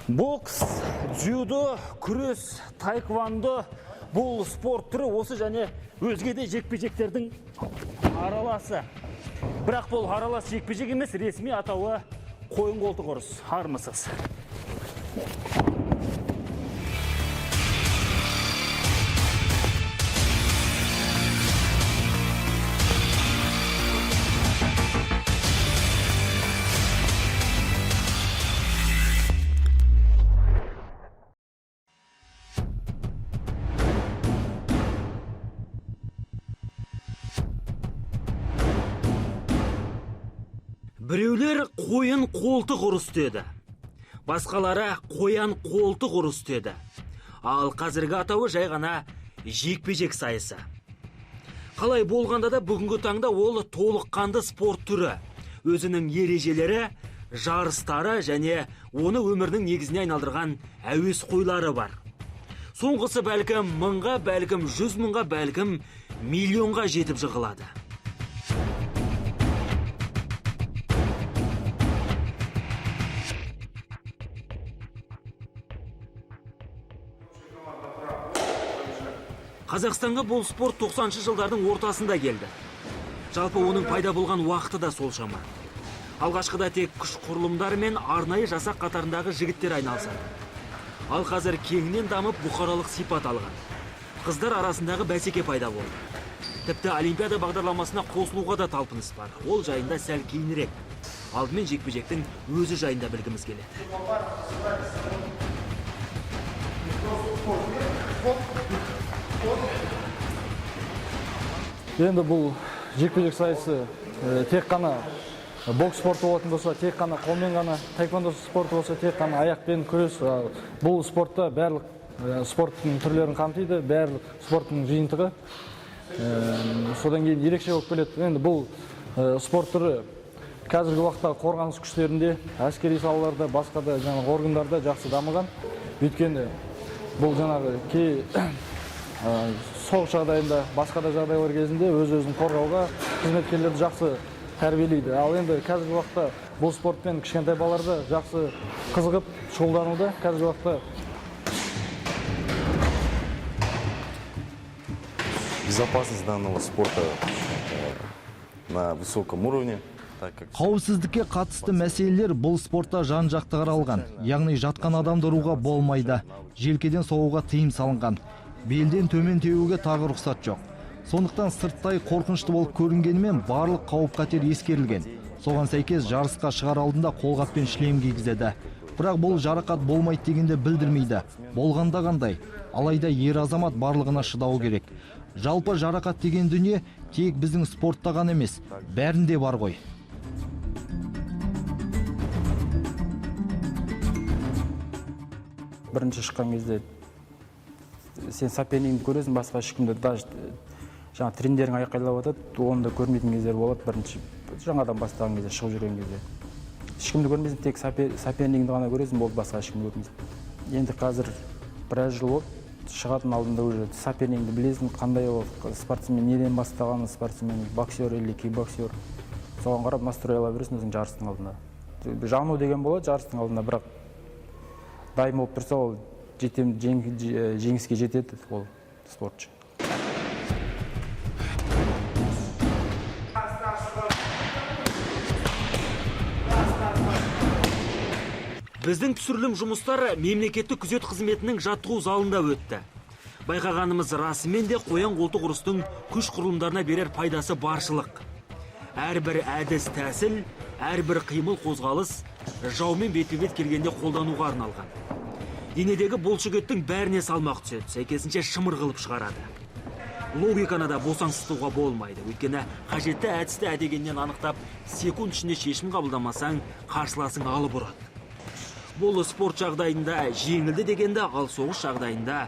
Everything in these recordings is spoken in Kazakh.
Бокс, дзюдо, күрес, таэквондо бұл спорт түрі осы және өзге де жекпе-жектердің араласы. Бірақ бұл аралас жекпе-жек емес, ресми атауы қойын қолтық ұрыс. Армысыз. Біреулер қойын қолтық ұрыс деді. Басқалары қоян қолтық ұрыс деді. Ал қазіргі атауы жай ғана жекпе-жек сайысы. Қалай болғанда да бүгінгі таңда ол толыққанды спорт түрі. Өзінің ережелері, жарыстары және оны өмірінің негізіне айналдырған әуес қойлары бар. Соңғысы бәлкім 1000-ға, бәлкім 100 000-ға, бәлкім миллионға жетіп жығылады. Қазақстанға бұл спорт 90-шы жылдардың ортасында келді. Жалпы оның пайда болған уақыты да сол шама. Алғашқыда тек күш құрылымдары мен арнайы жасақ қатарындағы жігіттер айналысады. Ал қазір кеңінен дамып бұқаралық сипат алған. Қыздар арасындағы бәсеке пайда болды. Тіпті Олимпиада бағдарламасына қосылуға да талпыныс бар. Ол жайында сәл кейінірек. Алдымен жекпе-жектің өзі жайында білгіміз келеді. Енді бұл жекпе-жек сайысы тек қана бокс спорты болатын болса, тек қана қолмен ғана, таэквондо спорты болса, тек қана аяқпен күрес. Бұл спортта барлық спорттың түрлерін қамтиды, барлық спорттың жиынтығы. Содан кейін ерекше болып келеді. Енді бұл спорт түрі қазіргі уақытта қорғаныс күштерінде, әскери салаларда, басқа да органдарда жақсы дамыған. Өйткені бұл кей соғыс жағдайында, басқа да жағдайлар кезінде өз-өзін қорғауға қызметкерлерді жақсы тәрбиелейді. Ал енді қазіргі уақытта бұл спортпен кішкентай балаларда жақсы қызығып шұғылдануда. Қазіргі уақытта безопасность данного спорта на высоком уровне. Қауіпсіздікке қатысты мәселелер бұл спортта жан-жақты қаралған. Яғни жатқан адамды ұруға болмайды. Желкеден соғуға тыйым салынған. Белден төмен теуге тағы рұқсат жоқ. Сондықтан сырттай қорқынышты болып көрінгенімен барлық қауіп-қатер ескерілген. Соған сәйкес жарысқа шығар алдында қолғап пен шлем кигізеді. Бірақ бұл жарақат болмайды дегенде білдірмейді. Болғанда қандай? Алайда ер азамат барлығына шыдауы керек. Жалпы жарақат деген дүние тек біздің спортта ғана емес, бәрінде бар ғой. Бірінші шыққан кезде сен сопернигіңді көресің, басқа ешкімді, даже тренерің айқайлап жатады, оны да көрмейтін кездер болады. Бірінші жаңадан бастаған кезде, шығып жүрген кезде. Ешкімді көрмейсің, тек сопернигіңді ғана көресің, болды, басқа ешкімді көрмейсің. Енді қазір біраз жыл болды, шығатын алдында уже сопернигіңді білесің, қандай ол спортсмен, неден бастаған спортсмен, боксер или кикбоксер. Соған қарап настрой ала бересің өзің жарыстың алдында. Жану деген болады жарыстың алдында, бірақ дайын болып тұрса, ол жеңіске жетеді ол спортшы. Біздің түсірілім жұмыстары мемлекеттік күзет қызметінің жаттығу залында өтті. Байқағанымыз расымен де қоян қолтық ұрыстың күш құрылымдарына берер пайдасы баршылық. Әрбір әдіс тәсіл, әрбір қимыл қозғалыс жаумен бетпе-бет келгенде қолдануға арналған. Денедегі бұлшықеттің бәріне салмақ түседі, сәйкесінше шымыр қылып шығарады. Логиканы да босаңсытуға болмайды. Өйткені қажетті әдісті әдегеннен анықтап, секунд ішінде шешім қабылдамасаң, қарсыласың алып ұрады. Бұл спорт жағдайында жеңілді дегенді, ал соғыс жағдайында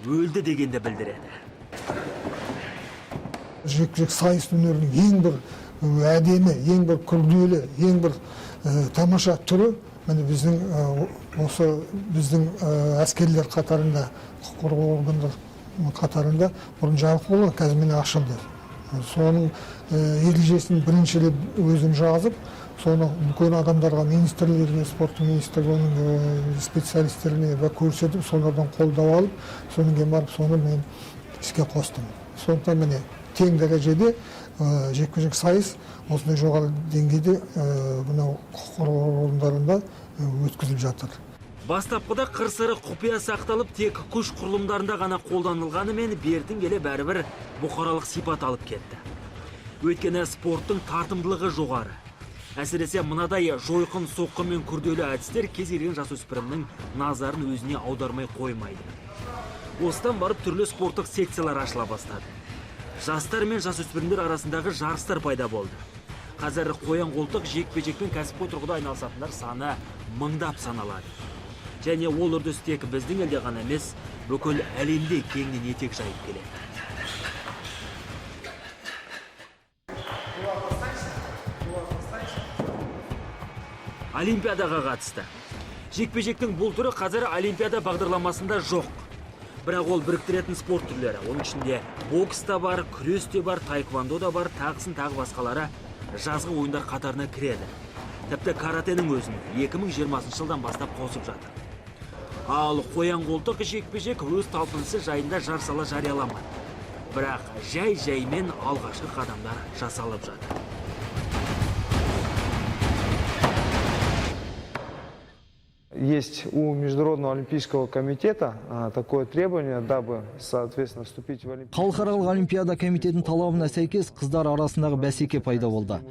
өлді дегенді білдіреді. Жекпе-жек сайыс өнерінің ең бір әдемі, ең бір күрделі, ең бір тамаша түрі біздің әскерлер қатарында, құқық қорғау органдар қатарында бұрын жабық болған, қазір міне ашылды. Соның ережесін біріншілеп өзім жазып, соны үлкен адамдарға, министрлерге, спорттың министрлігінің специалистеріне көрсетіп, солардан қолдау алып, содан кейін барып соны мен іске қостым. Сондықтан міне тең дәрежеде жекпе-жек сайыс осындай жоғары деңгейде мынау құқық қорғау орындарында өткізіліп жатыр. Бастапқыда қыр-сыры құпия сақталып, тек күш құрылымдарында ғана қолданылғанымен бертін келе бәрібір бұқаралық сипат алып кетті. Өйткені спорттың тартымдылығы жоғары. Әсіресе мынадай жойқын соққы мен күрделі әдістер кез келген жасөспірімнің назарын өзіне аудармай қоймайды. Осыдан барып түрлі спорттық секциялар ашыла бастады. Жастар мен жасөспірімдер арасындағы жарыстар пайда болды. Қазір қоян-қолтық жекпе-жекпен кәсіпқой тұрғыда айналысатындар саны мыңдап саналады. Және ол үрдіс тек біздің елде ғана емес, бүкіл әлемде кеңінен етек жайып келеді. Олимпиадаға қатысты. Жекпе-жектің бұл түрі қазір Олимпиада бағдарламасында жоқ. Бірақ ол біріктіретін спорт түрлері. Оның ішінде бокс та бар, күрес те бар, таеквондо да бар, тағысын тағы басқалары жазғы ойындар қатарына кіреді. Тіпті каратенің өзін 2020 жылдан бастап қосып жатыр. Ал қоян-қолтық жекпе-жек өз талпынысы жайында жар сала жарияламады. Бірақ жай-жаймен алғашқы қадамдар жасалып жатыр. Есть у Международного олимпийского комитета такое требование, дабы, соответственно, вступить в Олимпиаду. Халықаралық олимпиада комитетінің талабына сәйкес қыздар арасындағы бәсеке пайда болды.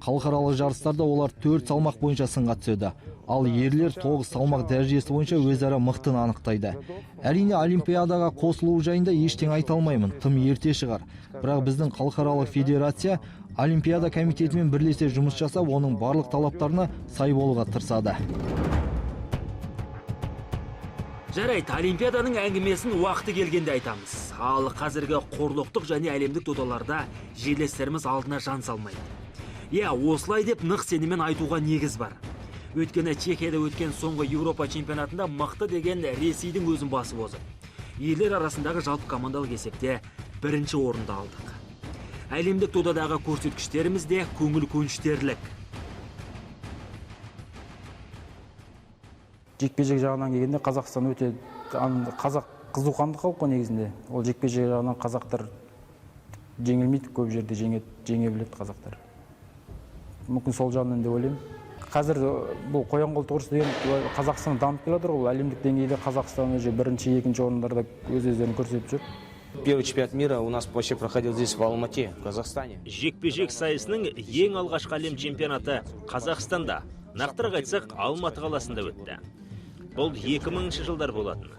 Халықаралық жарыстарда олар 4 салмақ бойынша сынға түседі. Ал ерлер 9 салмақ дәрежесі бойынша өзара мықтыны анықтайды. Әрине олимпиадаға қосылу жайында ештеңе айта алмаймын, тым ерте шығар. Бірақ біздің халықаралық федерация олимпиада комитетімен бірлесе жұмыс жасап, оның барлық талаптарына сай болуға тырысады. Жарайды, Олимпиаданың әңгімесін уақыты келгенде айтамыз. Ал қазіргі қорлықтық және әлемдік додаларда жерлестеріміз алдына жан салмайды. Осылай деп нық сеніммен айтуға негіз бар. Өйткені Чехияда өткен соңғы Еуропа чемпионатында мықты деген Ресейдің өзін басып озып. Ерлер арасындағы жалпы командалық есепте бірінші орынды алдық. Әлемдік додадағы көрсеткіштеріміз де көңіл көншітерлік. Жекпе-жек жағынан келгенде Қазақстан өте қазақ қызуқанды халық қой негізінде. Ол жекпе-жек жағынан қазақтар жеңілмейді, көп жерде жеңе біледі қазақтар. Мүмкін сол жағынан деп ойлаймын. Қазір бұл қоян-қолтық ұрыс деген Қазақстан дамып келе жатыр, ол әлемдік деңгейде Қазақстан уже бірінші, екінші орындарда өз-өздерін көрсетіп жүр. Первый чемпионат мира у нас вообще проходил здесь, в Алмате, в Казахстане. Жекпе-жек сайысының ең алғашқы әлем чемпионаты Қазақстанда, нақтырақ айтсақ, Алматы қаласында өтті. Бұл 2000 жылдар болатын.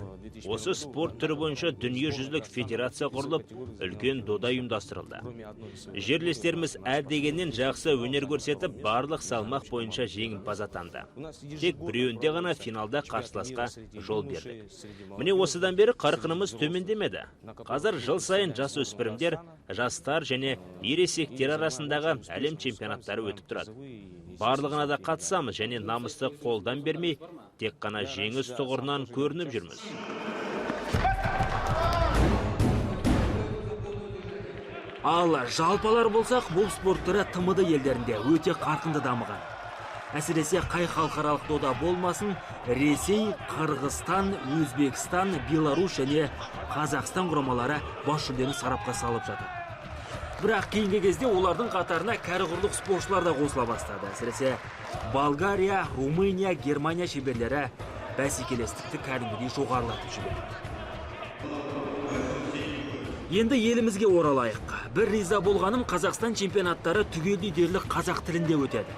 Осы спорт түрі бойынша дүниежүзілік федерация құрылып, үлкен дода ұйымдастырылды. Жерлестеріміз дегеннен жақсы өнер көрсетіп, барлық салмақ бойынша жеңімпаз атанды. Тек біреуінде ғана финалда қарсыласқа жол бердік. Міне осыдан бері қарқынымыз төмендемеді. Қазір жыл сайын жасөспірімдер, жастар және ересектер арасындағы әлем чемпионаттары өтіп тұрады. Барлығына да қатысамыз және намысты қолдан бермей, тек қана жеңіс тұғырынан көрініп жүрміз. Ал жалпалар болсақ, бұл спорт түрі тмд елдерінде өте қарқынды дамыған. Әсіресе қай халықаралық дода болмасын, Ресей, Қырғызстан, Өзбекстан, Беларусь және Қазақстан құрамалары бас жүлдені сарапқа салып жатыр. Бірақ кейінгі кезде олардың қатарына кәрі құрлық спортшылар да қосыла бастады. Әсіресе Болгария, Румыния, Германия шеберлері бәсекелестікті кәдімгідей жоғарылатып жіберді. Енді елімізге оралайық. Бір риза болғаным, Қазақстан чемпионаттары түгелдей дерлік қазақ тілінде өтеді.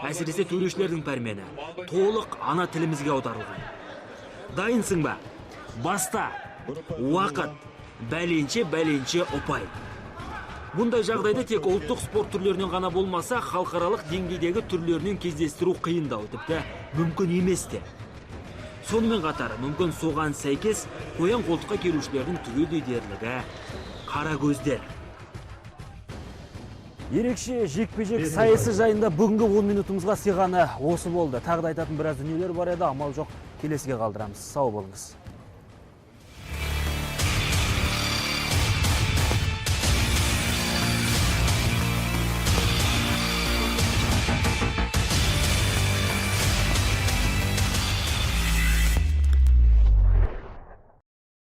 Әсіресе төрешілердің пәрмені толық ана тілімізге аударылған. Дайынсың ба? Баста, уақыт, бәленше ұпай. Бұндай жағдайда тек ұлттық спорт түрлерінен ғана болмаса, халықаралық деңгейдегі түрлерінен кездестіру қиындау, тіпті мүмкін емес те. Сонымен қатар, мүмкін соған сәйкес қоян-қолтыққа келушілердің түгелдей дерлігі қара көздер. Ерекше жекпе-жек сайысы жайында бүгінгі 10 минутымызға сыйғаны осы болды. Тағы да айтатын біраз дүниелер бар еді, амал жоқ, келесіге қалдырамыз. Сау болыңыз.